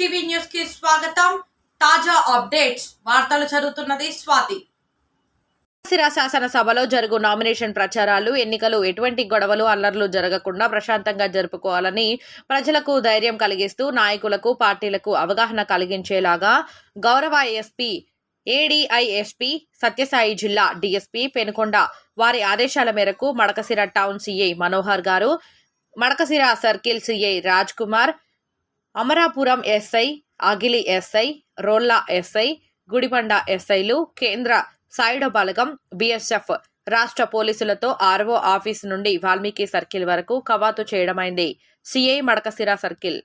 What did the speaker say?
TV news కి స్వాగతం. తాజా అప్డేట్స్ వార్తలు చదువుతున్నది స్వాతి. సిరా శాసనసభలో జరుగు నామినేషన్ ప్రచారాలు, ఎన్నికలు ఎటువంటి గొడవలు, అల్లర్లు జరగకుండా ప్రశాంతంగా జరుపుకోవాలని ప్రజలకు ధైర్యం కలిగిస్తూ నాయకులకు, పార్టీలకు అవగాహన కలిగించేలాగా గౌరవ ఎస్పీ, ఏడీఐఎస్పీ సత్యసాయి జిల్లా డీఎస్పీ పెనుకొండ వారి ఆదేశాల మేరకు మడకశిర టౌన్ సీఐ మనోహర్ గారు, Madakasira circle CI Raj Kumar, Amarapuram SI, Agili SI, Rolla SI, Gudibanda ఎస్ఐలు, కేంద్ర సాయుధ బలగం, బీఎస్ఎఫ్, రాష్ట్ర పోలీసులతో ఆర్ఓ ఆఫీసు నుండి వాల్మీకి సర్కిల్ వరకు కవాతు చేయడమైంది. CI Madakasira circle.